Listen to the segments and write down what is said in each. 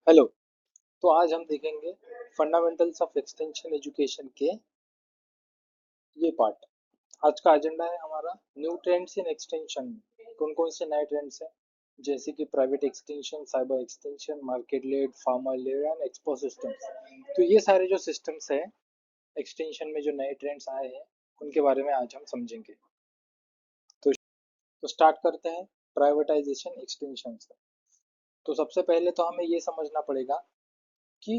Hello. तो आज हम देखेंगे फंडामेंटल्स ऑफ एक्सटेंशन एजुकेशन के ये पार्ट। आज का एजेंडा है हमारा न्यू ट्रेंड्स इन एक्सटेंशन में कौन कौन से नए ट्रेंड्स हैं, जैसे कि private extension, cyber extension, market led, farmer led and expo systems. तो ये सारे जो सिस्टम्स हैं एक्सटेंशन में, जो नए ट्रेंड्स आए हैं, उनके बारे में आज हम समझेंगे। तो स्टार्ट करते हैं प्राइवेटाइजेशन एक्सटेंशन से। तो सबसे पहले तो हमें ये समझना पड़ेगा कि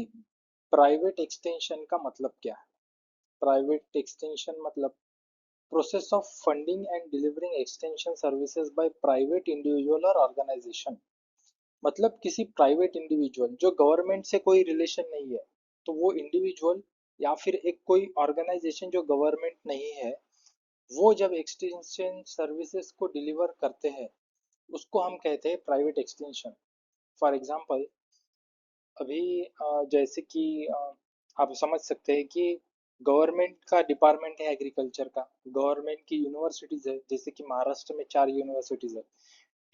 प्राइवेट एक्सटेंशन का मतलब क्या है। प्राइवेट एक्सटेंशन मतलब process of funding and delivering extension services by private individual और ऑर्गेनाइजेशन। मतलब किसी प्राइवेट इंडिविजुअल जो गवर्नमेंट से कोई रिलेशन नहीं है, तो वो इंडिविजुअल या फिर एक कोई ऑर्गेनाइजेशन जो गवर्नमेंट नहीं है, वो जब एक्सटेंशन सर्विसेज को डिलीवर करते हैं, उसको हम कहते हैं प्राइवेट एक्सटेंशन। फॉर एग्जांपल, अभी जैसे कि आप समझ सकते हैं कि गवर्नमेंट का डिपार्टमेंट है एग्रीकल्चर का, गवर्नमेंट की यूनिवर्सिटीज है, जैसे कि महाराष्ट्र में 4 यूनिवर्सिटीज है।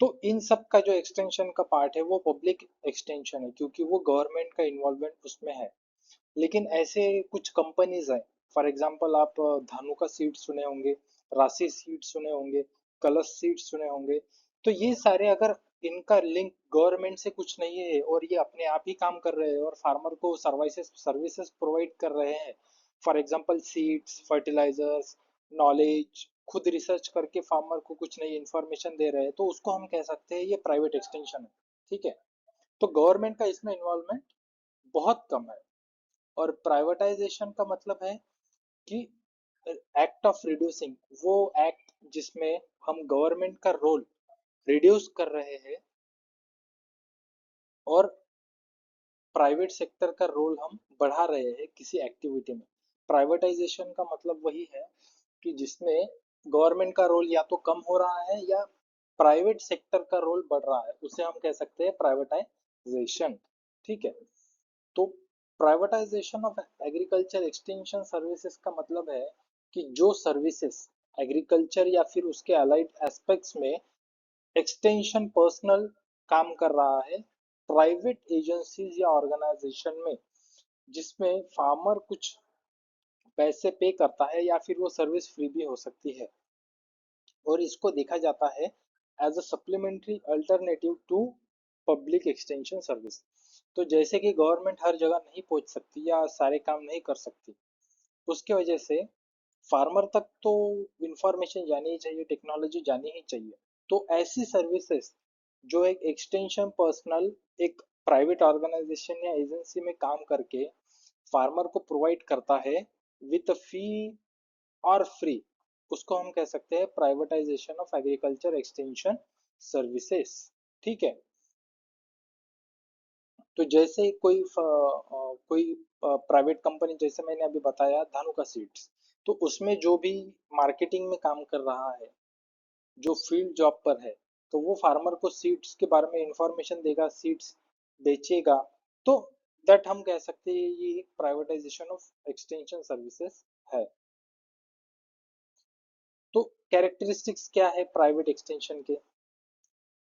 तो इन सब का जो एक्सटेंशन का पार्ट है वो पब्लिक एक्सटेंशन है, क्योंकि वो गवर्नमेंट का इन्वॉल्वमेंट उसमें है। लेकिन ऐसे कुछ कंपनीज हैं, फॉर एग्जांपल आप धानुका सीड सुने होंगे, राशि सीड सुने होंगे, कलश सीड सुने होंगे। तो ये सारे, अगर इनका लिंक गवर्नमेंट से कुछ नहीं है और ये अपने आप ही काम कर रहे हैं और फार्मर को सर्विसेज सर्विसेज प्रोवाइड कर रहे हैं, for example seeds, fertilizers, knowledge, खुद रिसर्च करके फार्मर को कुछ नई इंफॉर्मेशन दे रहे हैं, तो उसको हम कह सकते हैं ये प्राइवेट एक्सटेंशन है। ठीक है। तो गवर्नमेंट का इसमें इन्वॉल्वमेंट बहुत कम है। और प्राइवेटाइजेशन का मतलब है कि एक्ट ऑफ रिड्यूसिंग, वो एक्ट जिसमें हम गवर्नमेंट का रोल रिड्यूस कर रहे हैं और प्राइवेट सेक्टर का रोल हम बढ़ा रहे हैं किसी एक्टिविटी में। प्राइवेटाइजेशन का मतलब वही है कि जिसमें गवर्नमेंट का रोल या तो कम हो रहा है या प्राइवेट सेक्टर का रोल बढ़ रहा है, उसे हम कह सकते हैं प्राइवेटाइजेशन। ठीक है। तो privatisation of agriculture extension services का मतलब है कि जो सर्विसेज एग्रीकल्चर या फिर उसके अलाइड एस्पेक्ट्स में एक्सटेंशन पर्सनल काम कर रहा है प्राइवेट एजेंसीज या ऑर्गेनाइजेशन में, जिसमें फार्मर कुछ पैसे पे करता है या फिर वो सर्विस फ्री भी हो सकती है, और इसको देखा जाता है as a supplementary alternative to public extension service. तो जैसे कि गवर्नमेंट हर जगह नहीं पहुंच सकती या सारे काम नहीं कर सकती, उसके वजह से फार्मर तक तो इंफॉर्मेशन जानी ही चाहिए, टेक्नोलॉजी जानी ही चाहिए। तो ऐसी सर्विसेज जो एक एक्सटेंशन पर्सनल एक प्राइवेट ऑर्गेनाइजेशन या एजेंसी में काम करके फार्मर को प्रोवाइड करता है विथ फी और फ्री, उसको हम कह सकते हैं privatisation of agriculture extension services. ठीक है। तो जैसे कोई प्राइवेट कंपनी, जैसे मैंने अभी बताया धानुका सीड्स, तो उसमें जो भी मार्केटिंग में काम कर रहा है, जो फील्ड जॉब पर है, तो वो फार्मर को सीड्स के बारे में इंफॉर्मेशन देगा, सीड्स बेचेगा। तो दैट हम कह सकते हैं ये एक प्राइवेटाइजेशन ऑफ एक्सटेंशन सर्विसेज है। तो कैरेक्टरिस्टिक्स क्या है प्राइवेट एक्सटेंशन के।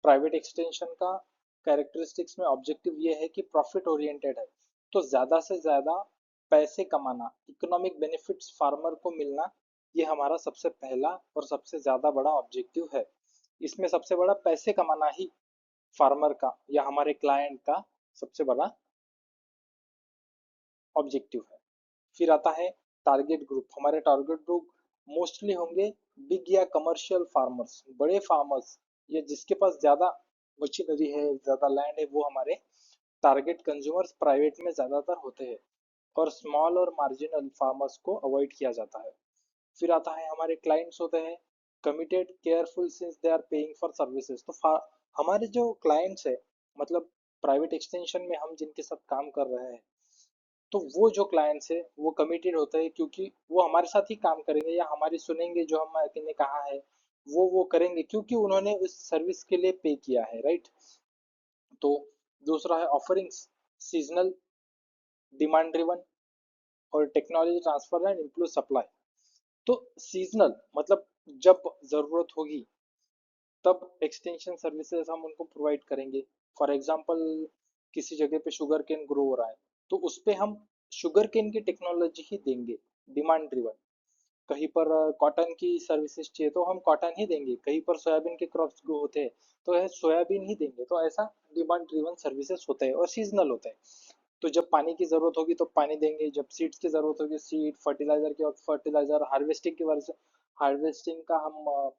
प्राइवेट एक्सटेंशन का कैरेक्टरिस्टिक्स में ऑब्जेक्टिव ये है कि प्रॉफिट ओरिएंटेड है। तो ज्यादा से ज्यादा पैसे कमाना, इकोनॉमिक बेनिफिट्स फार्मर को मिलना, ये हमारा सबसे पहला और सबसे ज्यादा बड़ा ऑब्जेक्टिव है। इसमें सबसे बड़ा पैसे कमाना ही फार्मर का या हमारे क्लाइंट का सबसे बड़ा ऑब्जेक्टिव है। फिर आता है टारगेट ग्रुप। हमारे टारगेट ग्रुप मोस्टली होंगे बिग या कमर्शियल फार्मर्स, बड़े फार्मर्स, या जिसके पास ज्यादा मशीनरी है, ज्यादा लैंड है, वो हमारे टारगेट कंज्यूमर्स प्राइवेट में ज्यादातर होते हैं। और स्मॉल और मार्जिनल फार्मर्स को अवॉइड किया जाता है। फिर आता है हमारे क्लाइंट्स होते हैं committed careful since they are paying for services. तो हमारे जो क्लाइंट्स है, मतलब प्राइवेट एक्सटेंशन में हम जिनके साथ काम कर रहे हैं, तो वो जो क्लाइंट्स है वो कमिटेड होते हैं, क्योंकि वो हमारे साथ ही काम करेंगे या हमारी सुनेंगे, जो हमने कहा है वो करेंगे, क्योंकि उन्होंने उस सर्विस के लिए पे किया है, राइट। तो दूसरा है ऑफरिंग्स, सीजनल, डिमांड ड्रिवन और technology transfer and improve supply. तो सीजनल मतलब जब जरूरत होगी तब एक्सटेंशन सर्विसेज हम उनको प्रोवाइड करेंगे। फॉर एग्जांपल, किसी जगह पे शुगर केन ग्रो हो रहा है, तो उस पे हम शुगर केन की टेक्नोलॉजी ही देंगे, डिमांड ड्रिवन। कहीं पर कॉटन की सर्विसेज चाहिए तो हम कॉटन ही देंगे, कहीं पर सोयाबीन के क्रॉप्स ग्रो होते हैं तो है सोयाबीन ही देंगे। तो ऐसा डिमांड ड्रिवन सर्विसेज होते हैं और सीजनल होते हैं। तो जब पानी की जरूरत होगी तो पानी देंगे, जब सीड्स की जरूरत होगी सीड, फर्टिलाइजर की वक्त फर्टिलाइजर, हार्वेस्टिंग की वजह से हार्वेस्टिंग का हम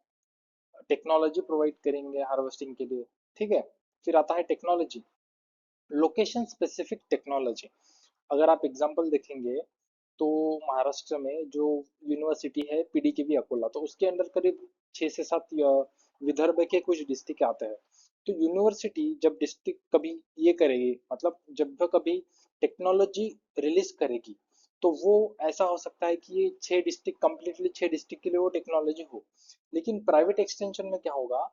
टेक्नोलॉजी प्रोवाइड करेंगे हार्वेस्टिंग के लिए। ठीक है। फिर आता है टेक्नोलॉजी, लोकेशन स्पेसिफिक टेक्नोलॉजी। अगर आप एग्जांपल देखेंगे तो महाराष्ट्र में जो यूनिवर्सिटी है पीडीकेवी अकोला, तो उसके अंडर करीब 6 से 7 विदर्भ के कुछ डिस्ट्रिक्ट आते हैं। तो यूनिवर्सिटी जब डिस्ट्रिक्ट कभी ये करेगी, मतलब जब भी कभी टेक्नोलॉजी रिलीज करेगी, तो वो ऐसा हो सकता है कि ये 6 डिस्ट्रिक्ट कंप्लीटली 6 डिस्ट्रिक्ट के लिए वो टेक्नोलॉजी हो। लेकिन प्राइवेट एक्सटेंशन में क्या होगा,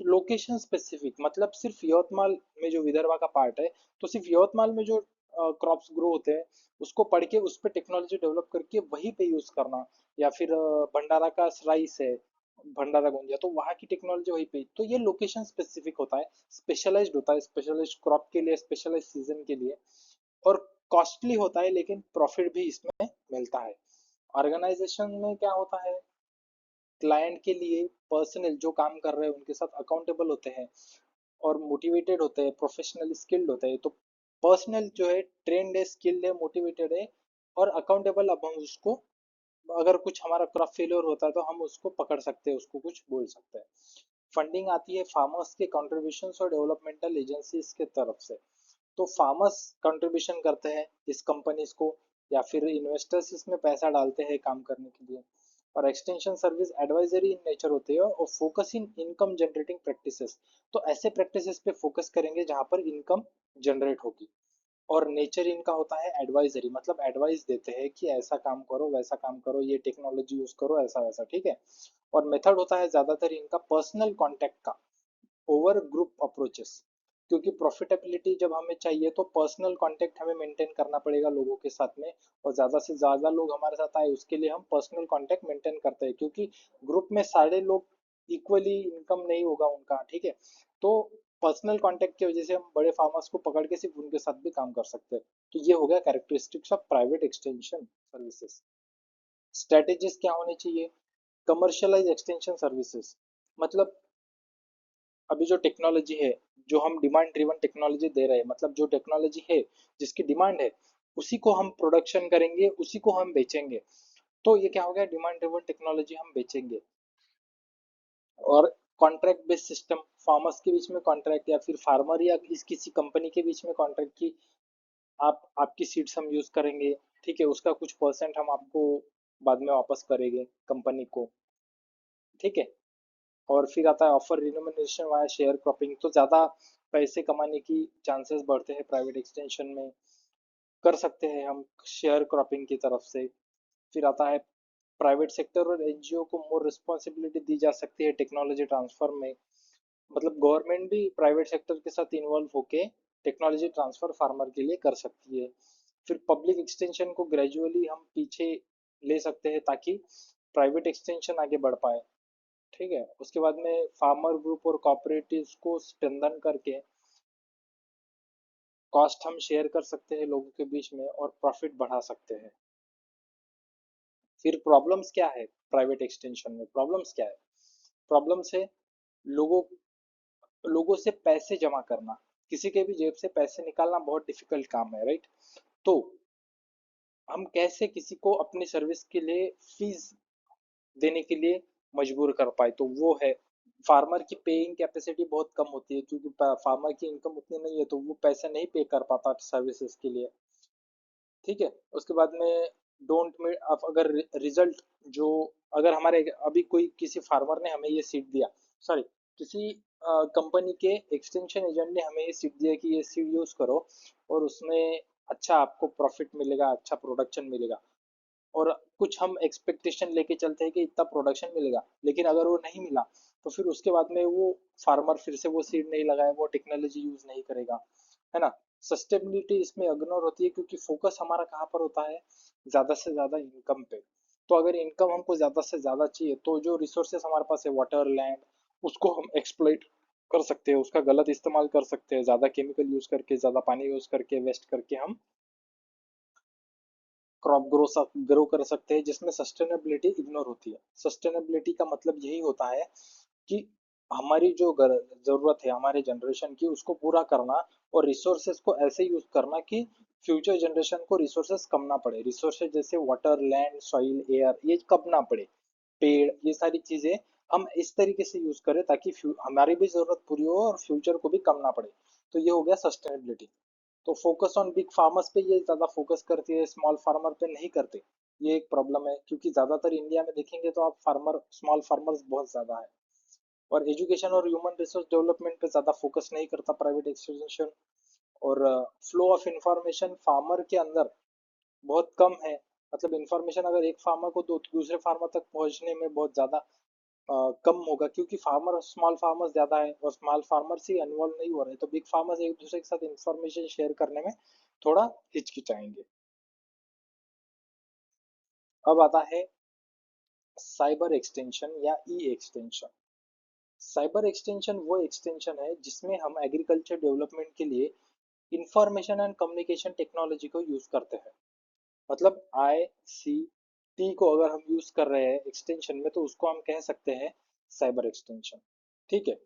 लोकेशन स्पेसिफिक, मतलब सिर्फ यवतमाल में जो विदर्भा का पार्ट है, तो सिर्फ यवतमाल में जो क्रॉप्स ग्रो होते हैं उसको पढ़ के उस पर टेक्नोलॉजी डेवलप करके वहीं पे यूज करना। या फिर भंडारा का राइस है, भंडारा गोंदिया, तो वहाँ की टेक्नोलॉजी वहीं पे, तो ये लोकेशन स्पेसिफिक होता है, स्पेशलाइज्ड होता है, स्पेशलाइज्ड क्रॉप के लिए, स्पेशलाइज्ड सीजन के लिए। और कॉस्टली होता है लेकिन प्रॉफिट भी इसमें मिलता है। ऑर्गेनाइजेशन में क्या होता है, क्लाइंट के लिए पर्सनल जो काम कर रहे हैं उनके साथ अकाउंटेबल होते हैं और मोटिवेटेड होते हैं, प्रोफेशनली स्किल्ड होते हैं। तो पर्सनल जो है ट्रेंड है, स्किल्ड है, मोटिवेटेड है और अकाउंटेबल। अब हम उसको, अगर कुछ हमारा क्रॉप फेलियर होता है तो हम उसको पकड़ सकते हैं, उसको कुछ बोल सकते हैं। फंडिंग आती है फार्मर्स के कंट्रीब्यूशन और डेवलपमेंटल एजेंसीज के तरफ से। तो फार्मर्स कंट्रीब्यूशन करते हैं इस कंपनीज को, या फिर इन्वेस्टर्स इसमें पैसा डालते हैं काम करने के लिए। और extension service advisory in nature होती है और focus in income generating practices. तो ऐसे प्रैक्टिसेस पे फोकस करेंगे जहां पर इनकम जनरेट होगी। और नेचर इनका होता है एडवाइजरी, मतलब एडवाइस देते हैं कि ऐसा काम करो, वैसा काम करो, ये टेक्नोलॉजी यूज करो, ऐसा वैसा। ठीक है। और मेथड होता है ज्यादातर इनका पर्सनल कांटेक्ट का, ओवर ग्रुप अप्रोचेस। क्योंकि प्रॉफिटेबिलिटी जब हमें चाहिए तो पर्सनल कांटेक्ट हमें मेंटेन करना पड़ेगा लोगों के साथ में, और ज्यादा से ज्यादा लोग हमारे साथ आए उसके लिए हम पर्सनल कांटेक्ट मेंटेन करते हैं, क्योंकि ग्रुप में सारे लोग इक्वली इनकम नहीं होगा उनका। ठीक है। तो पर्सनल कांटेक्ट की वजह से हम बड़े फार्मर्स को पकड़ के सिर्फ उनके साथ भी काम कर सकते हैं। तो ये हो गया characteristics of private extension services. Strategies क्या होनी चाहिए, कमर्शियलाइज एक्सटेंशन सर्विसेज, मतलब अभी जो टेक्नोलॉजी है, जो हम डिमांड ड्रिवन टेक्नोलॉजी दे रहे हैं, मतलब जो टेक्नोलॉजी है जिसकी डिमांड है उसी को हम प्रोडक्शन करेंगे, उसी को हम बेचेंगे। तो ये क्या हो गया, डिमांड ड्रिवन टेक्नोलॉजी हम बेचेंगे। और कॉन्ट्रैक्ट बेस्ड सिस्टम, फार्मर्स के बीच में कॉन्ट्रैक्ट, या फिर फार्मर या किसी कंपनी के बीच में कॉन्ट्रैक्ट की, आप आपकी सीड्स हम यूज करेंगे, ठीक है, उसका कुछ परसेंट हम आपको बाद में वापस करेंगे कंपनी को। ठीक है। और फिर आता है ऑफर रिनोमिनेशन वाया शेयर क्रॉपिंग, तो ज़्यादा पैसे कमाने की चांसेस बढ़ते हैं प्राइवेट एक्सटेंशन में, कर सकते हैं हम शेयर क्रॉपिंग की तरफ से। फिर आता है प्राइवेट सेक्टर और एनजीओ को मोर रिस्पॉन्सिबिलिटी दी जा सकती है टेक्नोलॉजी ट्रांसफर में, मतलब गवर्नमेंट भी प्राइवेट सेक्टर के साथ इन्वॉल्व होके टेक्नोलॉजी ट्रांसफर फार्मर के लिए कर सकती है। फिर पब्लिक एक्सटेंशन को ग्रेजुअली हम पीछे ले सकते हैं ताकि प्राइवेट एक्सटेंशन आगे बढ़ पाए। ठीक है। उसके बाद में फार्मर ग्रुप और कॉपरेटिव्स को स्ट्रेंथन करके कॉस्ट हम शेयर कर सकते हैं लोगों के बीच में और प्रॉफिट बढ़ा सकते हैं। फिर प्रॉब्लम्स क्या है, प्राइवेट एक्सटेंशन में प्रॉब्लम्स क्या है, प्रॉब्लम्स है लोगों लोगों से पैसे जमा करना, किसी के भी जेब से पैसे निकालना बहुत डिफिकल्ट काम है, राइट। तो हम कैसे किसी को अपनी सर्विस के लिए फीस देने के लिए मजबूर कर पाए, तो वो है, फार्मर की पेइंग कैपेसिटी बहुत कम होती है, क्योंकि फार्मर की इनकम उतनी नहीं है तो वो पैसे नहीं पे कर पाता सर्विसेज के लिए। ठीक है। उसके बाद में डोंट मीट, अब अगर रिजल्ट जो, अगर हमारे अभी कोई किसी फार्मर ने हमें ये सीड दिया, सॉरी, किसी कंपनी के एक्सटेंशन एजेंट ने हमें ये सीड दिया कि ये सीड यूज करो और उसमें अच्छा आपको प्रॉफिट मिलेगा, अच्छा प्रोडक्शन मिलेगा, और कुछ हम एक्सपेक्टेशन लेके चलते हैं कि इतना प्रोडक्शन मिलेगा, लेकिन अगर वो नहीं मिला तो फिर उसके बाद में वो फार्मर फिर से वो सीड नहीं लगाए, वो टेक्नोलॉजी यूज नहीं करेगा, है ना। सस्टेबिलिटी इसमें इग्नोर होती है क्योंकि फोकस हमारा कहाँ पर होता है, ज्यादा से ज्यादा इनकम पे। तो अगर इनकम हमको ज्यादा से ज्यादा चाहिए तो जो रिसोर्सेस हमारे पास है, वाटर, लैंड, उसको हम एक्सप्लॉइट कर सकते हैं, उसका गलत इस्तेमाल कर सकते हैं, ज्यादा केमिकल यूज करके, ज्यादा पानी यूज करके, वेस्ट करके हम क्रॉप ग्रो कर सकते हैं, जिसमें सस्टेनेबिलिटी इग्नोर होती है। सस्टेनेबिलिटी का मतलब यही होता है कि हमारी जो जरूरत है हमारे जनरेशन की, उसको पूरा करना, और रिसोर्सेज को ऐसे यूज करना कि फ्यूचर जनरेशन को रिसोर्सेज कम ना पड़े। रिसोर्सेज जैसे वाटर, लैंड, सॉइल, एयर, ये कम ना पड़े। पेड़, ये सारी चीजें हम इस तरीके से यूज करें ताकि हमारी भी जरूरत पूरी हो और फ्यूचर को भी कम ना पड़े। तो ये हो गया सस्टेनेबिलिटी। तो फोकस ऑन बिग फार्मर्स पे ये ज्यादा फोकस करती है, स्मॉल फार्मर पे नहीं करते। ये एक प्रॉब्लम है, क्योंकि ज्यादातर इंडिया में देखेंगे तो आप फार्मर, स्मॉल फार्मर्स बहुत ज्यादा है। और एजुकेशन और ह्यूमन रिसोर्स डेवलपमेंट पे ज्यादा फोकस नहीं करता प्राइवेट इंस्टीट्यूशन। और फ्लो ऑफ इंफॉर्मेशन फार्मर के अंदर बहुत कम है। मतलब इंफॉर्मेशन अगर एक फार्मर को दूसरे फार्मर तक पहुंचने में बहुत ज्यादा कम होगा, क्योंकि फार्मर, स्मॉल फार्मर्स ज्यादा है और स्मॉल फार्मर्स ही इन्वॉल्व नहीं हो रहे, तो बिग फार्मर्स एक दूसरे के साथ इंफॉर्मेशन शेयर करने में थोड़ा हिचकिचाएंगे। अब आता है साइबर एक्सटेंशन या ई एक्सटेंशन। साइबर एक्सटेंशन वो एक्सटेंशन है जिसमें हम एग्रीकल्चर डेवलपमेंट के लिए इंफॉर्मेशन एंड कम्युनिकेशन टेक्नोलॉजी को यूज करते हैं। मतलब ICT को अगर हम यूज कर रहे हैं एक्सटेंशन में, तो उसको हम कह सकते हैं साइबर एक्सटेंशन। ठीक है।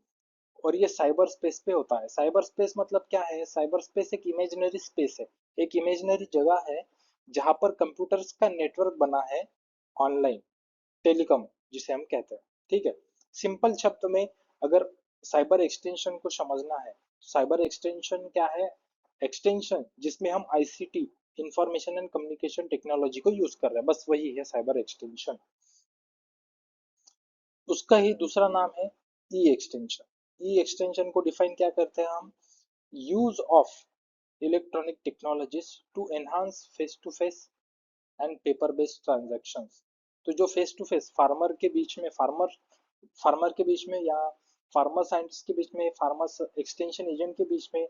और ये साइबर स्पेस पे होता है। साइबर स्पेस मतलब क्या है? साइबर स्पेस एक इमेजिनरी स्पेस है, एक इमेजिनरी जगह है जहां पर कंप्यूटर्स का नेटवर्क बना है, ऑनलाइन, टेलीकॉम जिसे हम कहते हैं। ठीक है। सिंपल शब्द में अगर साइबर एक्सटेंशन को समझना है, तो साइबर एक्सटेंशन क्या है? एक्सटेंशन जिसमें हम ICT, information and communication technology को यूज कर रहे हैं, बस वही है साइबर एक्सटेंशन। उसका ही दूसरा नाम है ई एक्सटेंशन। ई एक्सटेंशन को डिफाइन क्या करते हैं हम? Use of electronic technologies to enhance face to face and paper based transactions. तो जो फेस टू फेस फार्मर के बीच में, फार्मर के बीच में, या फार्मर साइंटिस्ट के बीच में, फार्मर एक्सटेंशन एजेंट के बीच में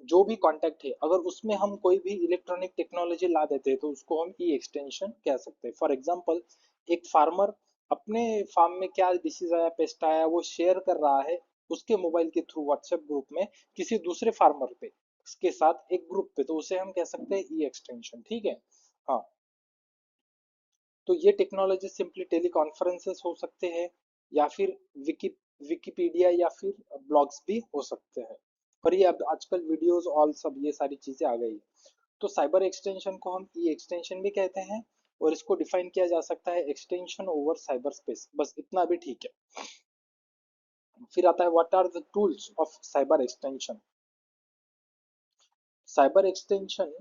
जो भी कांटेक्ट है, अगर उसमें हम कोई भी इलेक्ट्रॉनिक टेक्नोलॉजी ला देते हैं, तो उसको हम ई एक्सटेंशन कह सकते हैं। फॉर एग्जांपल, एक फार्मर अपने फार्म में क्या डिसीज आया, पेस्ट आया, वो शेयर कर रहा है उसके मोबाइल के थ्रू व्हाट्सएप ग्रुप में किसी दूसरे फार्मर पे, उसके साथ एक ग्रुप पे, तो उसे हम कह सकते हैं ई एक्सटेंशन। ठीक है। हाँ। तो ये टेक्नोलॉजी सिंपली टेली कॉन्फ्रेंसेस हो सकते हैं, या फिर विकी विकीपीडिया या फिर ब्लॉग्स भी हो सकते हैं। और ये अब आजकल वीडियोस ऑल सब ये सारी चीजें आ गई है। तो साइबर एक्सटेंशन को हम ई एक्सटेंशन भी कहते हैं, और इसको डिफाइन किया जा सकता है एक्सटेंशन ओवर साइबर स्पेस, बस इतना भी ठीक है। फिर आता है what are the tools of cyber extension. Cyber extension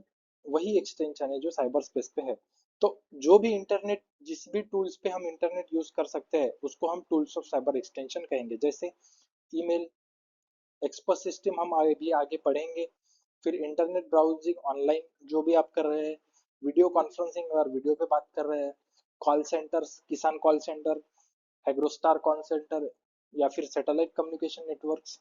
वही एक्सटेंशन है जो साइबर स्पेस पे है। तो जो भी इंटरनेट, जिस भी टूल्स पे हम इंटरनेट यूज कर सकते हैं, उसको हम टूल्स ऑफ साइबर एक्सटेंशन कहेंगे। जैसे ईमेल, एक्सपर्ट सिस्टम हम आगे भी आगे पढ़ेंगे। फिर इंटरनेट ब्राउजिंग, ऑनलाइन जो भी आप कर रहे हैं, वीडियो कॉन्फ्रेंसिंग अगर वीडियो पे बात कर रहे हैं, कॉल सेंटर्स, किसान call centre, AgroStar call centre, या फिर सैटेलाइट कम्युनिकेशन नेटवर्क्स।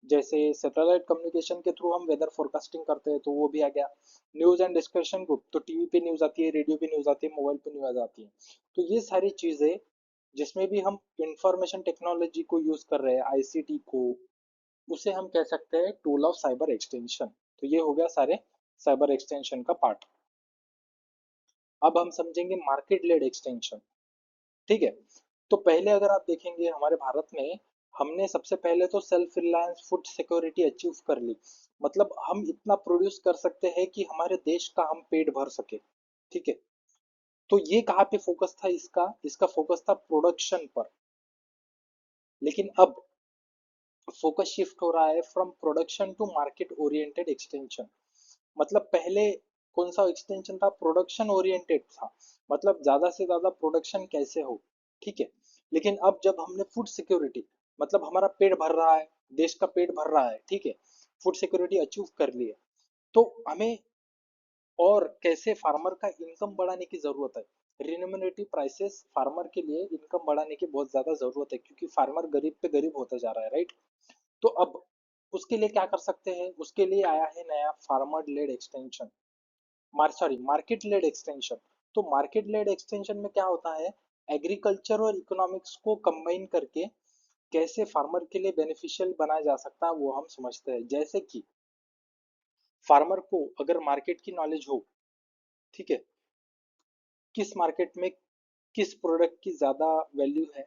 जैसे सैटेलाइट कम्युनिकेशन के थ्रू हम वेदर फोरकास्टिंग करते हैं, तो वो भी आ गया। न्यूज एंड डिस्कशन ग्रुप, तो टीवी पे न्यूज आती है, रेडियो पे न्यूज आती है, मोबाइल पे न्यूज आती है। तो ये सारी चीजें जिसमें भी हम इंफॉर्मेशन टेक्नोलॉजी को यूज कर रहे हैं, ICT को, उसे हम कह सकते हैं टूल ऑफ साइबर एक्सटेंशन। तो ये हो गया सारे साइबर एक्सटेंशन का पार्ट। अब हम समझेंगे मार्केट लेड एक्सटेंशन। ठीक है। तो पहले अगर आप देखेंगे हमारे भारत में, हमने सबसे पहले तो self reliance food security achieve कर ली। मतलब हम इतना प्रोड्यूस कर सकते हैं कि हमारे देश का हम पेट भर सके। ठीक है। तो ये कहाँ पे फोकस था इसका? इसका फोकस था प्रोडक्शन पर। लेकिन अब फोकस शिफ्ट हो रहा है from production to market oriented extension. मतलब पहले कौन सा एक्सटेंशन था? प्रोडक्शन ओरिएंटेड था। मतलब ज्यादा से ज्यादा प्रोडक्शन कैसे हो। ठीक है। लेकिन अब जब हमने फूड सिक्योरिटी, मतलब हमारा पेट भर रहा है, देश का पेट भर रहा है, ठीक है, फूड सिक्योरिटी अचीव कर लिए, तो हमें और कैसे फार्मर का इनकम बढ़ाने की जरूरत है। रिन्यूमरेटिव प्राइसेस फार्मर के लिए इनकम बढ़ाने की बहुत ज्यादा जरूरत है, क्योंकि फार्मर गरीब पे गरीब होता जा रहा है, राइट। तो अब उसके लिए क्या कर सकते हैं? उसके लिए आया है नया farmer led extension, market led extension. तो मार्केट लेड एक्सटेंशन में क्या होता है? एग्रीकल्चर और इकोनॉमिक्स को कंबाइन करके कैसे फार्मर के लिए बेनिफिशियल बनाया जा सकता है वो हम समझते हैं। जैसे कि फार्मर को अगर मार्केट की नॉलेज हो, ठीक है, किस मार्केट में किस प्रोडक्ट की ज्यादा वैल्यू है,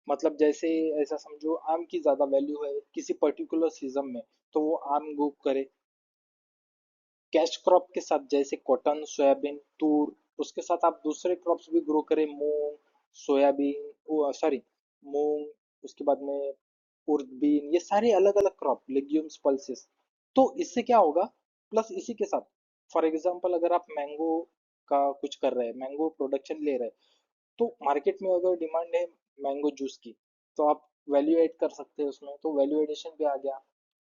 मतलब जैसे ऐसा समझो आम की ज्यादा वैल्यू है किसी पर्टिकुलर सीजन में, तो वो आम ग्रो करे। कैश क्रॉप के साथ जैसे कॉटन, सोयाबीन, तूर, उसके साथ आप दूसरे क्रॉप्स भी ग्रो करें, मूंग, सोयाबीन, सॉरी, मूंग, उसके बाद में उर्द बीन, ये सारे अलग अलग क्रॉप, लेग्यूम्स, पल्सेस। तो इससे क्या होगा, प्लस इसी के साथ फॉर एग्जांपल अगर आप मैंगो का कुछ कर रहे हैं, मैंगो प्रोडक्शन ले रहे हैं, तो मार्केट में अगर डिमांड है मैंगो जूस की, तो आप वैल्यू ऐड कर सकते हैं उसमें, तो वैल्यू एडिशन भी आ गया।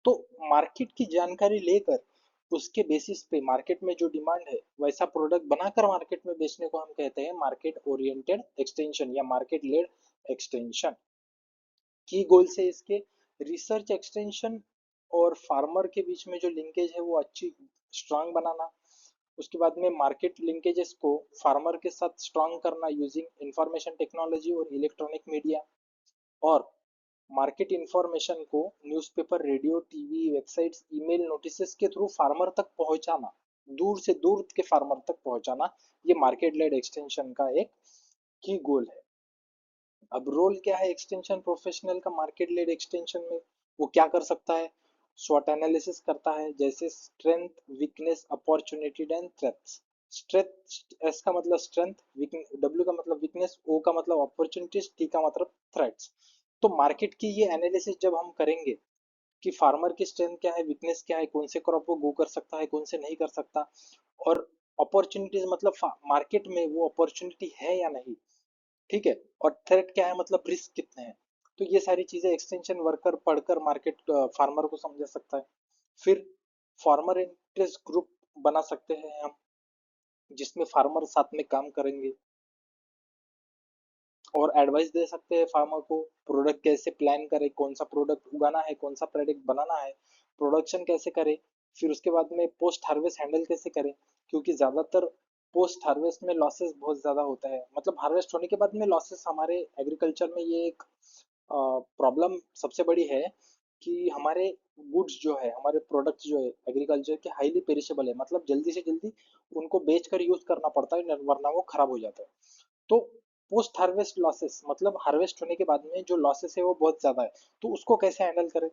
तो मार्केट की जानकारी लेकर उसके बेसिस पे मार्केट में जो डिमांड है वैसा प्रोडक्ट बनाकर मार्केट में बेचने को हम कहते हैं मार्केट ओरिएंटेड एक्सटेंशन या मार्केट लेड एक्सटेंशन। की गोल्स है इसके, रिसर्च एक्सटेंशन और फार्मर के बीच में जो लिंकेज है वो अच्छी स्ट्रांग बनाना। उसके बाद में मार्केट लिंकेजेस को फार्मर के साथ स्ट्रांग करना यूजिंग इंफॉर्मेशन टेक्नोलॉजी और इलेक्ट्रॉनिक मीडिया। और मार्केट इंफॉर्मेशन को newspaper, radio, TV, websites, email, notices के थ्रू फार्मर तक पहुंचाना, दूर से दूर के फार्मर तक पहुंचाना, ये मार्केट लेड एक्सटेंशन का एक की गोल है। अब रोल क्या है एक्सटेंशन प्रोफेशनल का मार्केट लेड एक्सटेंशन में, वो क्या कर सकता है, स्वॉट एनालिसिस करता है, जैसे strength, weakness, opportunity and threats. Strength, S का मतलब स्ट्रेंथ, डब्ल्यू का मतलब वीकनेस, ओ का मतलब अपॉर्चुनिटीज, टी का मतलब थ्रेट्स। तो मार्केट की ये एनालिसिस जब हम करेंगे कि फार्मर की स्ट्रेंथ क्या है, वीकनेस क्या है, कौन से क्रॉप वो ग्रो कर सकता है, कौन से नहीं कर सकता, और अपॉर्चुनिटीज मतलब मार्केट में वो अपॉर्चुनिटी है या नहीं, ठीक है, और थ्रेट क्या है मतलब रिस्क कितने हैं। तो ये सारी चीजें एक्सटेंशन वर्कर पढ़कर मार्केट फार्मर को समझा सकता है। फिर फार्मर इंटरेस्ट ग्रुप बना सकते हैं हम, जिसमें फार्मर साथ में काम करेंगे और एडवाइस दे सकते हैं फार्मर को, प्रोडक्ट कैसे प्लान करे, कौन सा प्रोडक्ट उगाना है, कौन सा प्रोडक्ट बनाना है, प्रोडक्शन कैसे करे, फिर उसके बाद में पोस्ट हार्वेस्ट हैंडल कैसे करे। क्योंकि ज्यादातर पोस्ट हार्वेस्ट में लॉसेस बहुत ज्यादा होता है, मतलब हार्वेस्ट होने के बाद में लॉसेस हमारे एग्रीकल्चर में ये एक प्रॉब्लम सबसे बड़ी है कि हमारे गुड्स जो है, हमारे प्रोडक्ट्स जो है एग्रीकल्चर के हाईली पेरिशेबल है, मतलब जल्दी से जल्दी उनको बेच कर यूज करना पड़ता है वरना वो खराब हो जाता है। तो पोस्ट हार्वेस्ट लॉसेस मतलब हार्वेस्ट होने के बाद में जो लॉसेस है वो बहुत ज्यादा है, तो उसको कैसे हैंडल करें,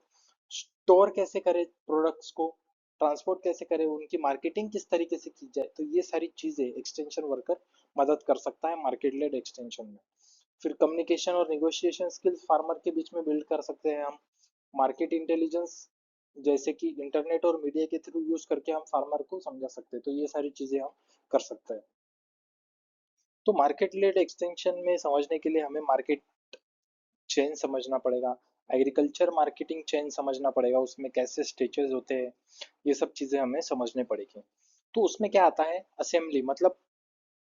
स्टोर कैसे करें प्रोडक्ट्स को, ट्रांसपोर्ट कैसे करें, उनकी मार्केटिंग किस तरीके से की जाए, तो ये सारी चीजें एक्सटेंशन वर्कर मदद कर सकता है मार्केट लेड एक्सटेंशन में। फिर कम्युनिकेशन और नेगोशिएशन स्किल्स फार्मर के बीच में बिल्ड कर सकते हैं हम, मार्केट इंटेलिजेंस जैसे कि इंटरनेट और मीडिया के थ्रू यूज करके हम फार्मर को समझा सकते हैं, तो ये सारी चीजें हम कर सकते हैं। तो मार्केट लेड एक्सटेंशन में समझने के लिए हमें मार्केट चेन समझना पड़ेगा, एग्रीकल्चर मार्केटिंग चेन समझना पड़ेगा, उसमें कैसे स्टेजेस होते हैं, ये सब चीजें हमें समझने पड़ेगी। तो उसमें क्या आता है, असेंबली मतलब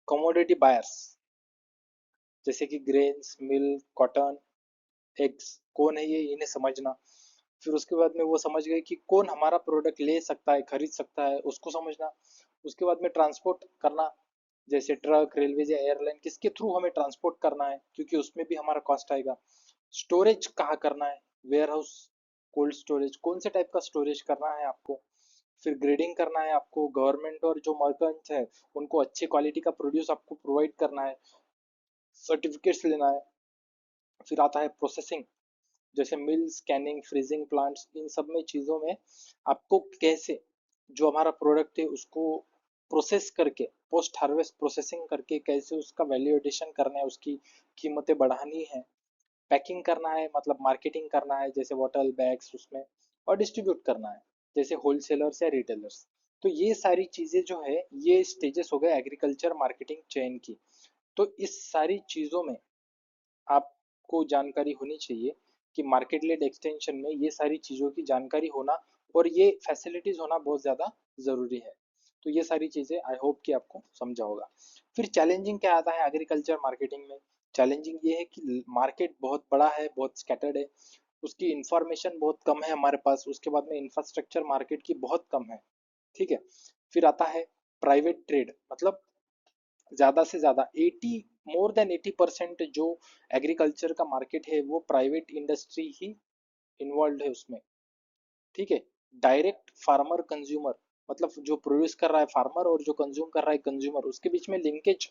कमोडिटी बायर्स, जैसे कि ग्रेन्स, मिल्क, कॉटन, एग्स, कौन है ये, इन्हें समझना। फिर उसके बाद में वो समझ गए कि कौन हमारा प्रोडक्ट ले सकता है, खरीद सकता है, उसको समझना। उसके बाद में ट्रांसपोर्ट करना, जैसे ट्रक, रेलवे या एयरलाइन, किसके थ्रू हमें ट्रांसपोर्ट करना है, क्योंकि उसमें भी हमारा कॉस्ट आएगा। स्टोरेज कहाँ करना है, वेयर हाउस, कोल्ड स्टोरेज, कौन से टाइप का स्टोरेज करना है आपको। फिर ग्रेडिंग करना है आपको, गवर्नमेंट और जो मर्चेंट्स है उनको अच्छी क्वालिटी का प्रोड्यूस आपको प्रोवाइड करना है, सर्टिफिकेट्स लेना है। फिर आता है प्रोसेसिंग, जैसे मिल, स्कैनिंग, फ्रीजिंग प्लांट्स, इन सब में चीज़ों में आपको कैसे जो हमारा प्रोडक्ट है उसको प्रोसेस करके, पोस्ट हार्वेस्ट प्रोसेसिंग करके कैसे उसका वैल्यू एडिशन करना है, उसकी कीमतें बढ़ानी है। पैकिंग करना है मतलब मार्केटिंग करना है, जैसे बॉटल, बैग्स उसमें, और डिस्ट्रीब्यूट करना है, जैसे होलसेलर्स या रिटेलर्स। तो ये सारी चीज़ें जो है ये स्टेजेस हो गए एग्रीकल्चर मार्केटिंग चेन की। तो इस सारी चीज़ों में आपको जानकारी होनी चाहिए कि मार्केट लेड एक्सटेंशन में ये सारी चीज़ों की जानकारी होना और ये फैसिलिटीज होना बहुत ज़्यादा ज़रूरी है। तो ये सारी चीज़ें आई होप कि आपको समझा होगा। फिर चैलेंजिंग क्या आता है एग्रीकल्चर मार्केटिंग में, चैलेंजिंग ये है कि मार्केट बहुत बड़ा है, बहुत स्कैटर्ड है, उसकी इंफॉर्मेशन बहुत कम है हमारे पास, उसके बाद में इंफ्रास्ट्रक्चर मार्केट की बहुत कम है, ठीक है। फिर आता है प्राइवेट ट्रेड, मतलब ज़्यादा से ज़्यादा 80 मोर देन 80% जो एग्रीकल्चर का मार्केट है वो प्राइवेट इंडस्ट्री ही इन्वॉल्व है उसमें, ठीक है। डायरेक्ट फार्मर कंज्यूमर, मतलब जो प्रोड्यूस कर रहा है फार्मर और जो कंज्यूम कर रहा है कंज्यूमर, उसके बीच में लिंकेज,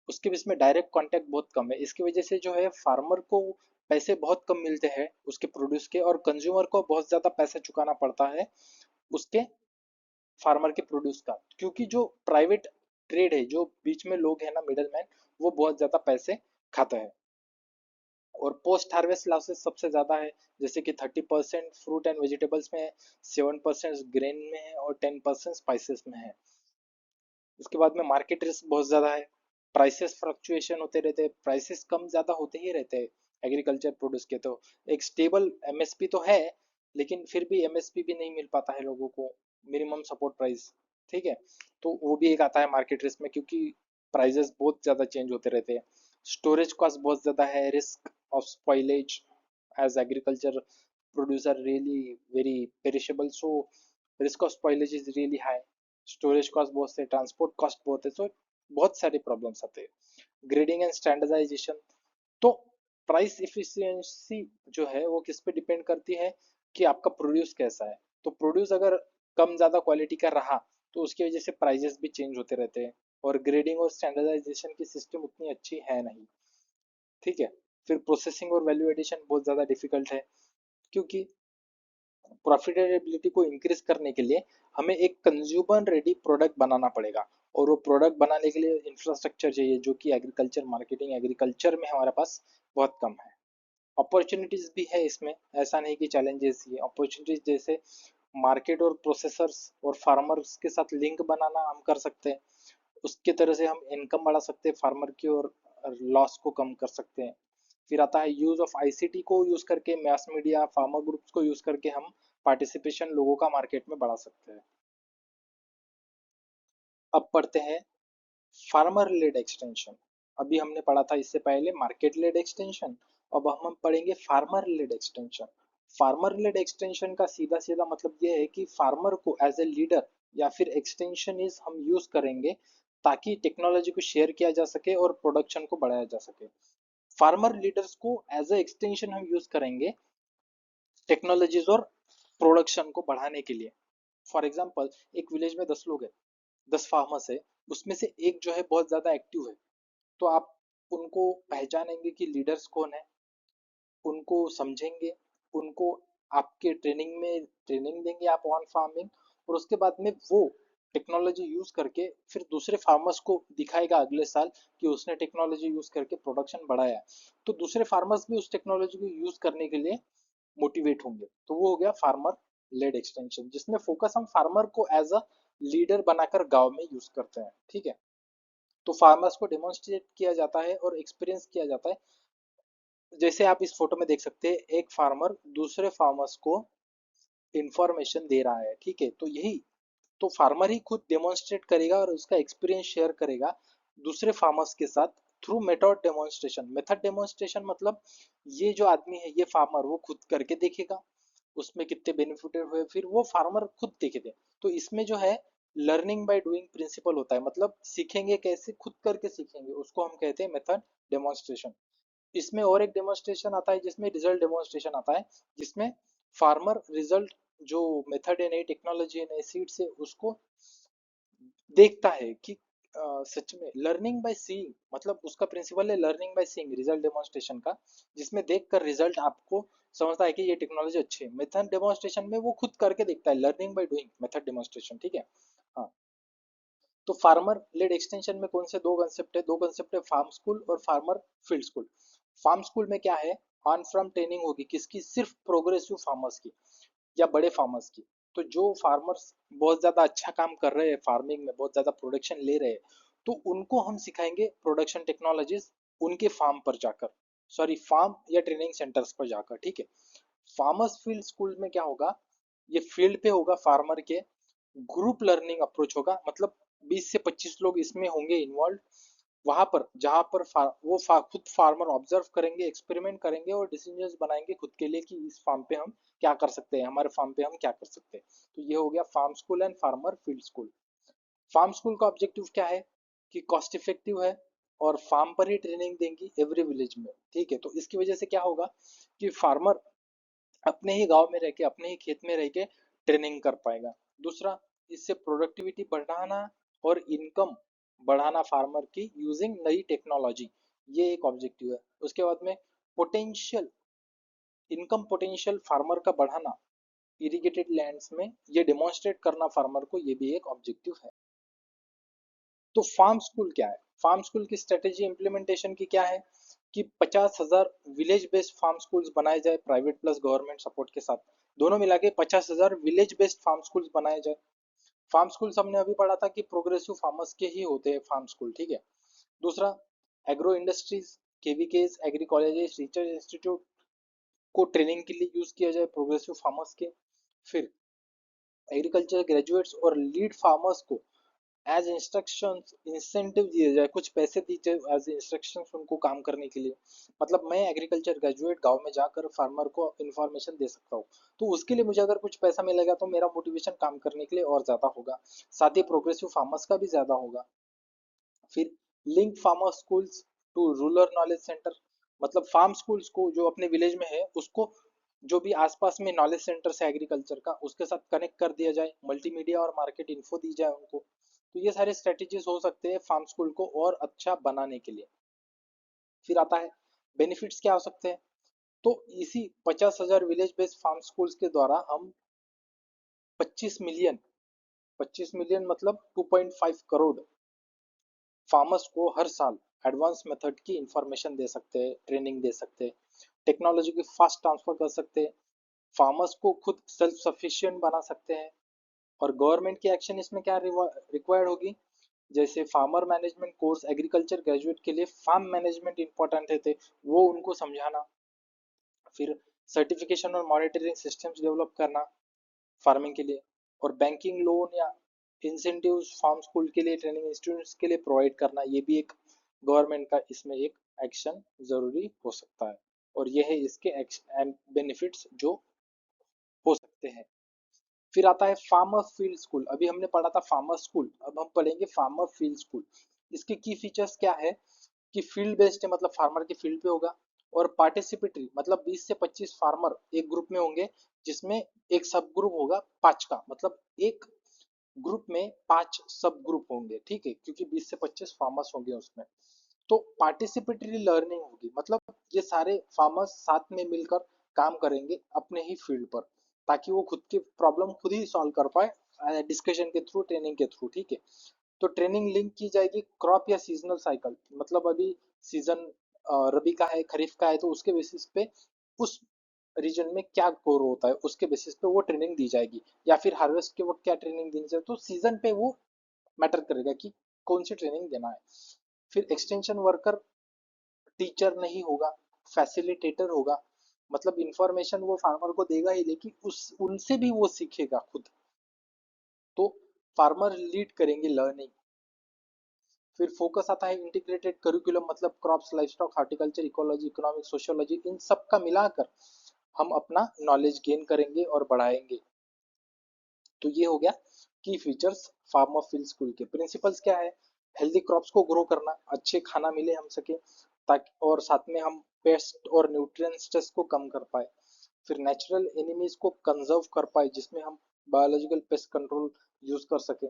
उसके बीच में डायरेक्ट कांटेक्ट बहुत कम है। इसकी वजह से जो है फार्मर को पैसे बहुत कम मिलते हैं उसके प्रोड्यूस के, और कंज्यूमर को बहुत ज्यादा पैसा चुकाना पड़ता है उसके फार्मर के प्रोड्यूस का, क्योंकि जो प्राइवेट ट्रेड है, जो बीच में लोग हैं ना मिडल मैन, वो बहुत ज्यादा पैसे खाता है। और पोस्ट हार्वेस्ट लॉसेस सबसे ज्यादा है, जैसे कि 30% फ्रूट एंड वेजिटेबल्स में है, 7% ग्रेन में है और 10% स्पाइसेस में है। उसके बाद में मार्केट रिस्क बहुत ज्यादा है, प्राइसेस फ्लक्चुएशन होते रहते हैं, प्राइसेस कम ज्यादा होते ही रहते हैं एग्रीकल्चर प्रोड्यूस के। तो एक स्टेबल एमएसपी तो है, लेकिन फिर भी एमएसपी भी नहीं मिल पाता है लोगों को, मिनिमम सपोर्ट प्राइस, ठीक है। तो वो भी एक आता है मार्केट रिस्क में, क्योंकि प्राइसेस बहुत ज्यादा चेंज होते रहते हैं। स्टोरेज कॉस्ट बहुत ज्यादा है, risk of spoilage as agriculture producer really very perishable, so risk of spoilage is really high, storage cost बहुत से, ट्रांसपोर्ट कॉस्ट बहुत है, तो बहुत सारे प्रॉब्लम्स आते हैं। ग्रेडिंग एंड स्टैंडर्डाइजेशन, तो प्राइस इफिशियंसी जो है वो किस पे डिपेंड करती है कि आपका प्रोड्यूस कैसा है। तो प्रोड्यूस अगर कम ज़्यादा क्वालिटी का रहा तो उसकी वजह से प्राइजेस भी चेंज होते रहते हैं, और ग्रेडिंग और स्टैंडर्डाइजेशन की सिस्टम उतनी अच्छी है नहीं, ठीक है। फिर प्रोसेसिंग और वैल्यू एडिशन बहुत ज़्यादा डिफिकल्ट है, क्योंकि प्रॉफिटेबिलिटी को इंक्रीज करने के लिए हमें एक कंज्यूमर रेडी प्रोडक्ट बनाना पड़ेगा, और वो प्रोडक्ट बनाने के लिए इंफ्रास्ट्रक्चर चाहिए, जो कि एग्रीकल्चर मार्केटिंग एग्रीकल्चर में हमारे पास बहुत कम है। अपॉर्चुनिटीज भी है इसमें, ऐसा नहीं कि चैलेंजेस ही अपॉर्चुनिटीज, जैसे मार्केट और प्रोसेसर्स और फार्मर्स के साथ लिंक बनाना हम कर सकते हैं, उसके तरह से हम इनकम बढ़ा सकते हैं फार्मर की, और लॉस को कम कर सकते हैं। फिर आता है यूज ऑफ आईसीटी को यूज करके, मास मीडिया फार्मर ग्रुप्स को यूज करके हम पार्टिसिपेशन लोगों का मार्केट में बढ़ा सकते हैं। अब पढ़ते हैं फार्मर लेड एक्सटेंशन। अभी हमने पढ़ा था इससे पहले मार्केट लेड एक्सटेंशन, अब हम पढ़ेंगे farmer led extension. Farmer led extension का सीधा सीधा मतलब यह है कि फार्मर को एज ए लीडर या फिर एक्सटेंशन इज हम यूज करेंगे, ताकि टेक्नोलॉजी को शेयर किया जा सके और प्रोडक्शन को बढ़ाया जा सके। फार्मर लीडर्स को एज ए एक्सटेंशन हम यूज करेंगे टेक्नोलॉजीज और प्रोडक्शन को बढ़ाने के लिए। फॉर एग्जाम्पल, एक विलेज में 10 लोग हैं, 10 फार्मर्स है, उसमें से एक जो है बहुत ज्यादा एक्टिव है, तो आप उनको पहचानेंगे कि लीडर्स कौन है, उनको समझेंगे, उनको आपके ट्रेनिंग में ट्रेनिंग देंगे आप ऑन फार्मिंग, और उसके बाद में वो टेक्नोलॉजी यूज करके फिर दूसरे फार्मर्स को दिखाएगा अगले साल कि उसने टेक्नोलॉजी यूज करके प्रोडक्शन बढ़ाया है। तो दूसरे फार्मर्स भी उस टेक्नोलॉजी को यूज करने के लिए मोटिवेट होंगे। तो वो हो गया फार्मर लेड एक्सटेंशन, जिसमें फोकस हम फार्मर को एज अ लीडर बनाकर गांव में यूज करते हैं, ठीक है। तो फार्मर्स को डेमोन्स्ट्रेट किया जाता है और एक्सपीरियंस किया जाता है। जैसे आप इस फोटो में देख सकते हैं, एक फार्मर दूसरे फार्मर्स को इंफॉर्मेशन दे रहा है, ठीक है। तो यही, तो फार्मर ही खुद डेमोन्स्ट्रेट करेगा और उसका एक्सपीरियंस शेयर करेगा दूसरे फार्मर्स के साथ through method demonstration. Method demonstration मतलब ये जो आदमी है, ये फार्मर, वो खुद करके देखेगा, उसमें कितने बेनिफिट हुए फिर वो फार्मर खुद देखेंगे। तो इसमें जो है लर्निंग बाय डूइंग प्रिंसिपल होता है, मतलब सीखेंगे कैसे, खुद करके सीखेंगे, उसको हम कहते हैं मेथड डेमोन्स्ट्रेशन। इसमें और एक डेमोन्स्ट्रेशन आता है जिसमें रिजल्ट डेमोन्स्ट्रेशन आता है, जिसमें फार्मर रिजल्ट, जो मेथड है, नई टेक्नोलॉजी है, नए सीड्स है, उसको देखता है कि सच में लर्निंग बाय सीइंग, मतलब उसका प्रिंसिपल है learning by seeing result demonstration का, जिसमें देखकर रिजल्ट आपको समझता है कि ये टेक्नोलॉजी अच्छी है। मेथड डेमोन्स्ट्रेशन में वो खुद करके देखता है, learning by doing method demonstration, ठीक है। हाँ, तो फार्मर लेड एक्सटेंशन में कौन से दो कंसेप्ट है, दो कंसेप्ट है, फार्म स्कूल और farmer field school. Farm school में क्या है, ऑन फार्म ट्रेनिंग होगी किसकी, सिर्फ प्रोग्रेसिव फार्मर्स की या बड़े फार्मर्स की। तो जो फार्मर्स बहुत ज्यादा अच्छा काम कर रहे हैं फार्मिंग में, बहुत ज्यादा प्रोडक्शन ले रहे हैं, तो उनको हम सिखाएंगे प्रोडक्शन टेक्नोलॉजीज उनके फार्म पर जाकर, सॉरी फार्म या ट्रेनिंग सेंटर्स पर जाकर, ठीक है। फार्मर्स फील्ड स्कूल में क्या होगा, ये फील्ड पे होगा, फार्मर के ग्रुप लर्निंग अप्रोच होगा, मतलब 20 से 25 लोग इसमें होंगे इन्वॉल्व, वहां पर जहां पर खुद फार्मर ऑब्जर्व करेंगे, एक्सपेरिमेंट करेंगे और डिसीजंस बनाएंगे खुद के लिए कि इस फार्म पे हम क्या कर सकते हैं, हमारे फार्म पे हम क्या कर सकते हैं। तो ये हो गया farm school and farmer field school. Farm school का ऑब्जेक्टिव क्या है कि कॉस्ट इफेक्टिव है और फार्म पर ही ट्रेनिंग देंगी एवरी विलेज में, ठीक है। तो इसकी वजह से क्या होगा कि फार्मर अपने ही गांव में रह के, अपने ही खेत में रह के ट्रेनिंग कर पाएगा। दूसरा, इससे प्रोडक्टिविटी बढ़ाना और इनकम बढ़ाना फार्मर की यूजिंग नई टेक्नोलॉजी, ये एक ऑब्जेक्टिव है। उसके बाद में पोटेंशियल, इनकम पोटेंशियल फार्मर का बढ़ाना इरिगेटेड लैंड्स में, ये डेमोन्स्ट्रेट करना फार्मर को, ये भी एक ऑब्जेक्टिव है। तो फार्म स्कूल क्या है? फार्म स्कूल की स्ट्रेटेजी इंप्लीमेंटेशन की क्या है कि 50,000 विलेज बेस्ड फार्म स्कूल्स बनाए जाए प्राइवेट प्लस गवर्नमेंट सपोर्ट के साथ, दोनों मिला के 50,000 विलेज बेस्ड फार्म स्कूल्स बनाए जाए। फार्म स्कूल्स हमने अभी पढ़ा था कि प्रोग्रेसिव फार्मर्स के ही होते हैं फार्म स्कूल, ठीक है। दूसरा, agro industries, KVKs, agri colleges, research institute को ट्रेनिंग के लिए यूज किया जाए प्रोग्रेसिव फार्मर्स के। फिर एग्रीकल्चर ग्रेजुएट्स और लीड फार्मर्स को एज इंस्ट्रक्शंस इंसेंटिव दिए जाए, कुछ पैसे दिए जाए एज इंस्ट्रक्शंस उनको काम करने के लिए। मतलब मैं एग्रीकल्चर ग्रेजुएट गांव में जाकर फार्मर को इंफॉर्मेशन दे सकता हूँ, तो उसके लिए मुझे अगर कुछ पैसा मिलेगा तो मेरा मोटिवेशन काम करने के लिए और ज्यादा होगा, साथ ही प्रोग्रेसिव फार्मर्स का भी ज्यादा होगा। फिर link farmer schools to rural knowledge centre, मतलब फार्म स्कूल्स को जो अपने विलेज में है उसको जो भी आसपास में नॉलेज सेंटर है एग्रीकल्चर का, उसके साथ कनेक्ट कर दिया जाए, मल्टीमीडिया और मार्केट इन्फो दी जाए उनको। तो ये सारे स्ट्रेटेजीज हो सकते हैं फार्म स्कूल को और अच्छा बनाने के लिए। फिर आता है बेनिफिट्स क्या हो सकते हैं। तो इसी 50,000 विलेज बेस्ड फार्म स्कूल्स के द्वारा हम 25 मिलियन, 25 मिलियन मतलब 2.5 करोड़ फार्मर्स को हर साल एडवांस मेथड की इंफॉर्मेशन दे सकते हैं, ट्रेनिंग दे सकते हैं, टेक्नोलॉजी की फास्ट ट्रांसफर कर सकते हैं, फार्मर्स को खुद सेल्फ सफिशिएंट बना सकते हैं। और गवर्नमेंट की एक्शन इसमें क्या रिक्वायर्ड होगी, जैसे farmer management course agriculture graduate के लिए फार्म मैनेजमेंट इंपॉर्टेंट थे वो उनको समझाना। फिर सर्टिफिकेशन और मॉनिटरिंग सिस्टम्स डेवलप करना फार्मिंग के लिए। और बैंकिंग लोन या इंसेंटिव्स फार्म स्कूल के लिए, ट्रेनिंग इंस्टीट्यूट्स के लिए प्रोवाइड करना, ये भी एक गवर्नमेंट का इसमें एक एक्शन जरूरी हो सकता है। और ये है इसके बेनिफिट्स जो हो सकते हैं। फिर आता है फार्मर फील्ड स्कूल, अभी हमने पढ़ा था फार्मर स्कूल, अब हम पढ़ेंगे फार्मर फील्ड स्कूल। इसके की फीचर्स क्या है कि फील्ड बेस्ड है, मतलब फार्मर के फील्ड पे होगा। और पार्टिसिपेटरी, मतलब 20 से 25 फार्मर एक ग्रुप में होंगे, जिसमें एक सब ग्रुप होगा 5 का, मतलब एक ग्रुप में 5 सब ग्रुप होंगे, ठीक है, क्योंकि 20 से 25 फार्मर्स होंगे उसमें। तो पार्टिसिपेटरी लर्निंग होगी, मतलब ये सारे फार्मर्स साथ में मिलकर काम करेंगे अपने ही फील्ड पर, ताकि वो खुद की प्रॉब्लम खुद ही सॉल्व कर पाए डिस्कशन के थ्रू, ट्रेनिंग के थ्रू, ठीक है। तो ट्रेनिंग लिंक की जाएगी क्रॉप या सीजनल साइकिल, मतलब अभी सीजन रबी का है, खरीफ का है, तो उसके बेसिस पे उस रीजन में क्या ग्रो होता है उसके बेसिस पे वो ट्रेनिंग दी जाएगी। या फिर हार्वेस्ट के वक्त क्या ट्रेनिंग देनी चाहिए, तो सीजन पे वो मैटर करेगा कि कौन सी ट्रेनिंग देना है। फिर एक्सटेंशन वर्कर टीचर नहीं होगा, फैसिलिटेटर होगा, मतलब इंफॉर्मेशन वो फार्मर को देगा ही, लेकिन उस उनसे भी वो सीखेगा खुद। तो फार्मर लीड करेंगे लर्निंग। फिर फोकस आता है इंटीग्रेटेड करिकुलम, मतलब crops, livestock, horticulture, ecology, economics, sociology, इन सब का मिलाकर हम अपना नॉलेज गेन करेंगे और बढ़ाएंगे। तो ये हो गया की फीचर्स फार्मर फील्ड स्कूल के। प्रिंसिपल्स क्या है, हेल्दी क्रॉप्स को ग्रो करना, अच्छे खाना मिले हम सके, ताकि और साथ में हम पेस्ट और न्यूट्रिएंट स्ट्रेस को कम कर पाए। फिर नेचुरल एनिमीज को कंजर्व कर पाए, जिसमें हम बायोलॉजिकल पेस्ट कंट्रोल यूज कर सके।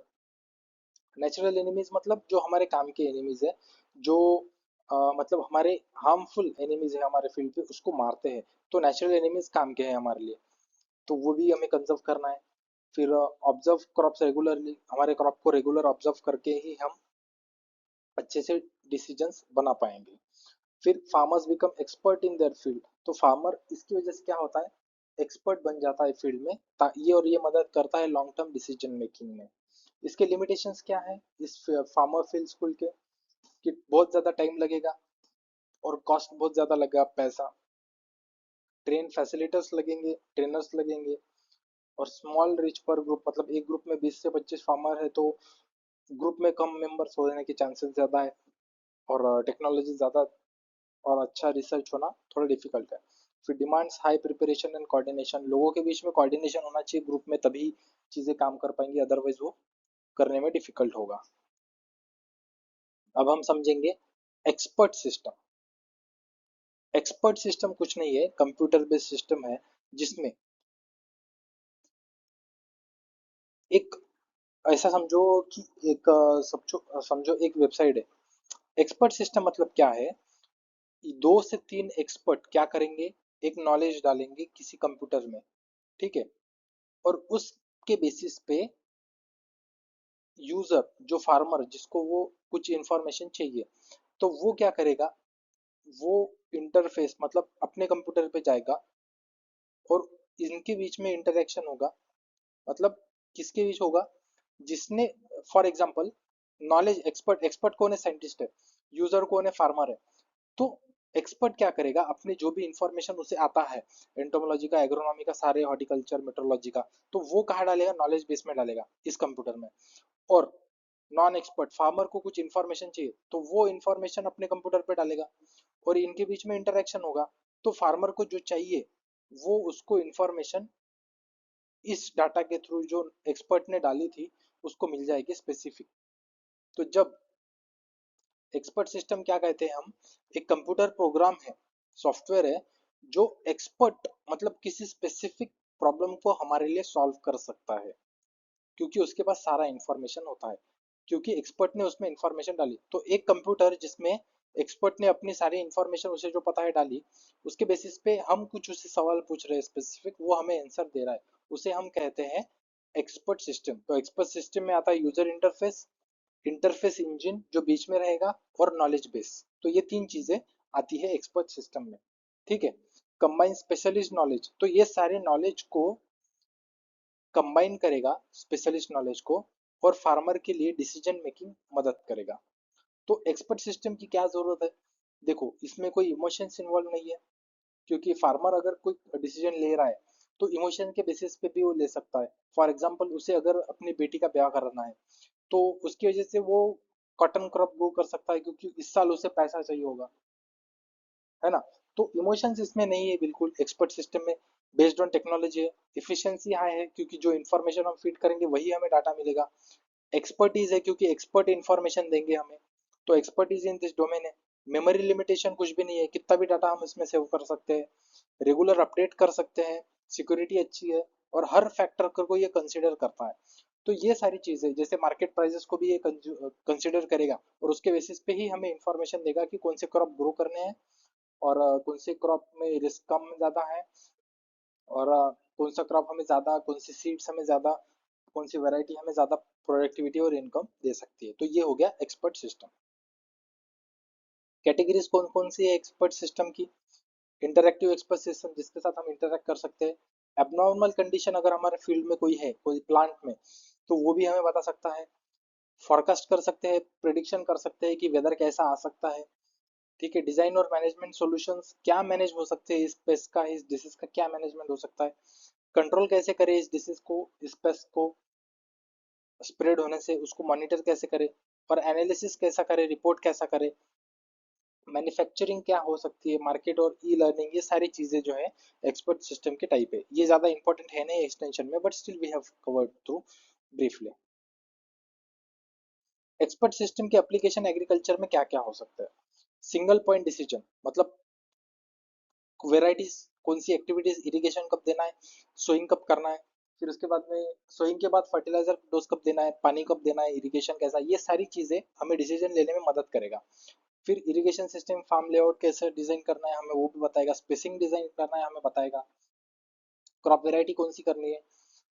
नेचुरल एनिमीज मतलब जो हमारे काम के एनिमीज है, जो मतलब हमारे हार्मफुल एनिमीज है हमारे फील्ड पे, उसको मारते हैं। तो नेचुरल एनिमीज काम के हैं हमारे लिए, तो वो भी हमें कंजर्व करना है। फिर ऑब्जर्व क्रॉप्स रेगुलरली, हमारे क्रॉप को रेगुलर ऑब्जर्व करके ही हम अच्छे से डिसीजंस बना पाएंगे। फिर farmers become expert in their field, तो फार्मर इसकी वजह से क्या होता है, एक्सपर्ट बन जाता है फील्ड में, ये और ये मदद करता है लॉन्ग टर्म डिसीजन मेकिंग में। इसके लिमिटेशंस क्या है इस फार्मर फील्ड स्कूल के, कि बहुत ज़्यादा टाइम लगेगा और कॉस्ट बहुत ज़्यादा लगेगा, पैसा, ट्रेन फैसिलिटर्स लगेंगे, ट्रेनर्स लगेंगे। और स्मॉल रिच पर ग्रुप, मतलब एक ग्रुप में 20 से 25 फार्मर है, तो ग्रुप में कम मेंबर्स होने के चांसेस ज़्यादा है। और टेक्नोलॉजी ज़्यादा और अच्छा रिसर्च होना थोड़ा डिफिकल्ट है। फिर demands high preparation and coordination, लोगों के बीच में कोऑर्डिनेशन होना चाहिए ग्रुप में, तभी चीज़ें काम कर पाएंगी, अदरवाइज वो करने में डिफिकल्ट होगा। अब हम समझेंगे एक्सपर्ट सिस्टम। एक्सपर्ट सिस्टम कुछ नहीं है, कंप्यूटर बेस्ड सिस्टम है जिसमें एक ऐसा समझो कि एक समझो एक वेबसाइट है। एक्सपर्ट सिस्टम मतलब क्या है, 2 से 3 एक्सपर्ट क्या करेंगे, एक नॉलेज डालेंगे किसी कंप्यूटर में, ठीक है, और उसके बेसिस पे यूजर जो फार्मर जिसको वो कुछ इंफॉर्मेशन चाहिए, तो वो क्या करेगा, वो इंटरफेस मतलब अपने कंप्यूटर पे जाएगा और इनके बीच में इंटरेक्शन होगा। मतलब किसके बीच होगा, जिसने for example knowledge expert, expert कौन है, साइंटिस्ट है, यूजर कौन है, फार्मर है। तो एक्सपर्ट क्या करेगा, अपने जो भी इंफॉर्मेशन उसे आता है, एंटोमोलॉजी का, एग्रोनॉमी का, सारे हॉर्टिकल्चर मेट्रोलॉजी का, तो वो कहाँ डालेगा, नॉलेज बेस में डालेगा इस कंप्यूटर में। और नॉन एक्सपर्ट फार्मर को कुछ इंफॉर्मेशन चाहिए तो वो इंफॉर्मेशन अपने कंप्यूटर पे डालेगा और इनके बीच में इंटरेक्शन होगा। तो फार्मर को जो चाहिए वो उसको इंफॉर्मेशन इस डाटा के थ्रू जो एक्सपर्ट ने डाली थी उसको मिल जाएगी स्पेसिफिक। तो जब एक्सपर्ट सिस्टम क्या कहते हैं हम, एक कंप्यूटर प्रोग्राम है, सॉफ्टवेयर है, जो एक्सपर्ट मतलब किसी स्पेसिफिक प्रॉब्लम को हमारे लिए सॉल्व कर सकता है, क्योंकि उसके पास सारा इंफॉर्मेशन होता है, क्योंकि एक्सपर्ट ने उसमें इंफॉर्मेशन डाली। तो एक कंप्यूटर जिसमें एक्सपर्ट ने अपनी सारी इंफॉर्मेशन उसे जो पता है डाली, उसके बेसिस पे हम कुछ उससे सवाल पूछ रहे हैं स्पेसिफिक, वो हमें आंसर दे रहा है, उसे हम कहते हैं एक्सपर्ट सिस्टम। तो एक्सपर्ट सिस्टम में आता है यूजर इंटरफेस, इंटरफेस इंजन जो बीच में रहेगा, और नॉलेज बेस। तो ये 3 चीजें आती है एक्सपर्ट सिस्टम में, ठीक है। कंबाइन स्पेशलिस्ट नॉलेज, तो ये सारे नॉलेज को कंबाइन करेगा, स्पेशलिस्ट नॉलेज को, और फार्मर के लिए डिसीजन मेकिंग मदद करेगा। तो एक्सपर्ट सिस्टम की क्या जरूरत है, देखो इसमें कोई इमोशंस इन्वॉल्व नहीं है, क्योंकि फार्मर अगर कोई डिसीजन ले रहा है तो इमोशन के बेसिस पे भी वो ले सकता है। फॉर एग्जाम्पल उसे अगर अपनी बेटी का ब्याह करना है तो उसकी वजह से वो कॉटन क्रॉप ग्रो कर सकता है, क्योंकि इस साल उसे पैसा चाहिए होगा, है ना। तो इमोशंस इसमें नहीं है बिल्कुल, एक्सपर्ट सिस्टम में बेस्ड ऑन टेक्नोलॉजी है। इफिशिएंसी हाई है क्योंकि जो इन्फॉर्मेशन हम फीड करेंगे वही हमें डाटा मिलेगा। एक्सपर्टीज है क्योंकि एक्सपर्ट इन्फॉर्मेशन देंगे हमें, तो एक्सपर्टीज इन दिस डोमेन है। मेमोरी लिमिटेशन कुछ भी नहीं है, कितना भी डाटा हम इसमें सेव कर सकते हैं, रेगुलर अपडेट कर सकते हैं, सिक्योरिटी अच्छी है, और हर फैक्टर को ये कंसिडर करता है। तो ये सारी चीजें, जैसे मार्केट प्राइसेस को भी ये कंसिडर करेगा और उसके बेसिस पे ही हमें इंफॉर्मेशन देगा कि कौन से क्रॉप ग्रो करने हैं, और कौन से क्रॉप में रिस्क कम ज्यादा है, और कौन सा क्रॉप हमें ज्यादा, कौन सी सीड्स हमें ज्यादा, कौन सी वैरायटी हमें ज्यादा प्रोडक्टिविटी और इनकम दे सकती है। तो ये हो गया एक्सपर्ट सिस्टम। कैटेगरीज कौन कौन सी है एक्सपर्ट सिस्टम की, इंटरैक्टिव एक्सपर्ट सिस्टम जिसके साथ हम इंटरैक्ट कर सकते हैं। एबनॉर्मल कंडीशन अगर हमारे फील्ड में कोई है, कोई प्लांट में, तो वो भी हमें बता सकता है। फॉरकास्ट कर सकते हैं, प्रिडिक्शन कर सकते हैं कि वेदर कैसा आ सकता है, ठीक है। डिजाइन और मैनेजमेंट सॉल्यूशंस, क्या मैनेज हो सकते हैं इस पेस्ट का, इस डिसीज का क्या मैनेजमेंट हो सकता है, कंट्रोल कैसे करें इस डिसीज को, इस पेस्ट को स्प्रेड होने से उसको मॉनिटर कैसे करें, और एनालिसिस कैसा करें, रिपोर्ट कैसा करें, मैन्युफैक्चरिंग क्या हो सकती है, मार्केट और ई लर्निंग, ये सारी चीजें जो है एक्सपर्ट सिस्टम के टाइप है। ये ज्यादा इंपॉर्टेंट है नहीं एक्सटेंशन में, but still we have covered through briefly. Expert system के एप्लीकेशन एग्रीकल्चर में क्या क्या हो सकता है, सिंगल पॉइंट डिसीजन, मतलब वेराइटीज, कौन सी एक्टिविटीज, इरिगेशन कब देना है, सोइंग कब करना है, फिर उसके बाद में सोइंग के बाद फर्टिलाइजर डोज कब देना है, पानी कब देना है, इरिगेशन कैसा, ये सारी चीजें हमें डिसीजन लेने में मदद करेगा। फिर इरिगेशन सिस्टम फार्म लेआउट कैसे डिजाइन करना है हमें वो भी बताएगा, स्पेसिंग डिजाइन करना है हमें बताएगा, क्रॉप वेराइटी कौन सी करनी है,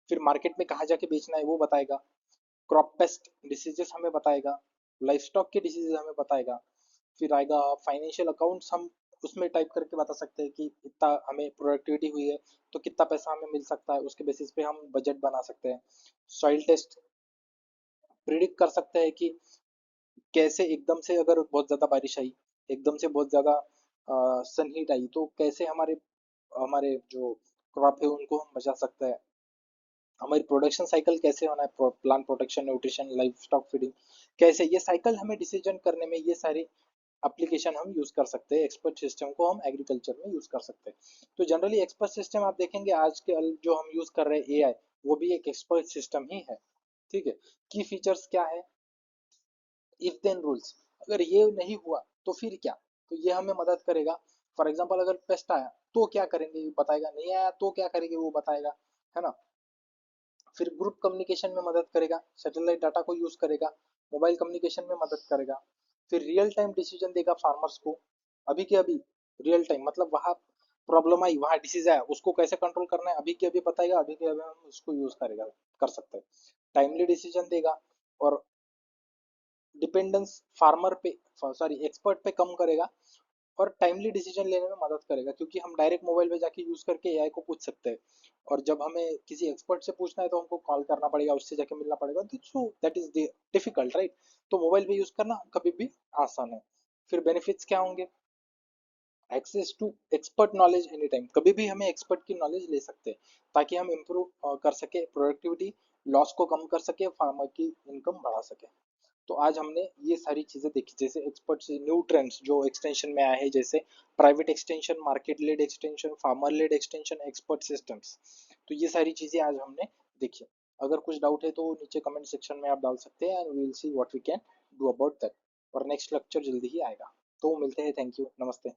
फिर मार्केट में कहाँ जाके बेचना है वो बताएगा, क्रॉप पेस्ट डिसीजेस हमें बताएगा, लाइफ स्टॉक के डिसीजेस हमें बताएगा। फिर आएगा फाइनेंशियल अकाउंट्स, हम उसमें टाइप करके बता सकते हैं कि इतना हमें प्रोडक्टिविटी हुई है तो कितना पैसा हमें मिल सकता है, उसके बेसिस पे हम बजट बना सकते हैं। सॉइल टेस्ट प्रिडिक्ट कर सकते हैं कि कैसे एकदम से अगर बहुत ज्यादा बारिश आई, एकदम से बहुत ज्यादा सन हीट आई, तो कैसे हमारे हमारे जो क्रॉप है उनको हम बचा सकते हैं, हमारी प्रोडक्शन साइकिल कैसे होना है, plant protection, nutrition, life stock feeding कैसे, ये साइकिल हमें डिसीजन करने में, ये सारी एप्लीकेशन हम यूज कर सकते हैं, एक्सपर्ट सिस्टम को हम एग्रीकल्चर में यूज कर सकते हैं। तो जनरली एक्सपर्ट सिस्टम आप देखेंगे आज के जो हम यूज कर रहे हैं एआई, वो भी एक एक्सपर्ट सिस्टम ही है, ठीक है। की फीचर्स क्या है, इफ देन रूल्स, अगर ये नहीं हुआ तो फिर क्या, तो ये हमें मदद करेगा। फॉर एग्जाम्पल अगर पेस्ट आया तो क्या करेंगे ये बताएगा, नहीं आया तो क्या करेंगे वो बताएगा, है ना। फिर ग्रुप कम्युनिकेशन में मदद करेगा, सैटेलाइट डाटा को यूज करेगा, मोबाइल कम्युनिकेशन में मदद करेगा। फिर रियल टाइम डिसीजन देगा फार्मर्स को, अभी के अभी रियल टाइम, मतलब वहाँ प्रॉब्लम आई, वहाँ डिसीज आया, उसको कैसे कंट्रोल करना है अभी के अभी बताएगा, अभी के अभी हम उसको यूज करेगा, कर सकते हैं। टाइमली डिसीजन देगा, और डिपेंडेंस फार्मर पे, सॉरी एक्सपर्ट पे कम करेगा, और टाइमली डिसीजन लेने में मदद करेगा, क्योंकि हम डायरेक्ट मोबाइल पे जाके यूज करके एआई को पूछ सकते हैं। और जब हमें किसी एक्सपर्ट से पूछना है तो हमको कॉल करना पड़ेगा, उससे जाके मिलना पड़ेगा, तो दैट इज डिफिकल्ट, राइट। तो मोबाइल पे यूज करना कभी भी आसान है। फिर बेनिफिट्स क्या होंगे, access to expert knowledge any time, कभी भी हमें एक्सपर्ट की नॉलेज ले सकते हैं, ताकि हम इम्प्रूव कर सके प्रोडक्टिविटी, लॉस को कम कर सके, फार्मर की इनकम बढ़ा सके। तो आज हमने ये सारी चीजें देखी, जैसे एक्सपर्ट से न्यू ट्रेंड्स जो एक्सटेंशन में आए हैं, जैसे private extension, market led extension, farmer led extension, expert systems. तो ये सारी चीजें आज हमने देखी। अगर कुछ डाउट है तो नीचे कमेंट सेक्शन में आप डाल सकते हैं, and we will see what we can do about that. और नेक्स्ट लेक्चर जल्दी ही आएगा। तो मिलते हैं, थैंक यू, नमस्ते।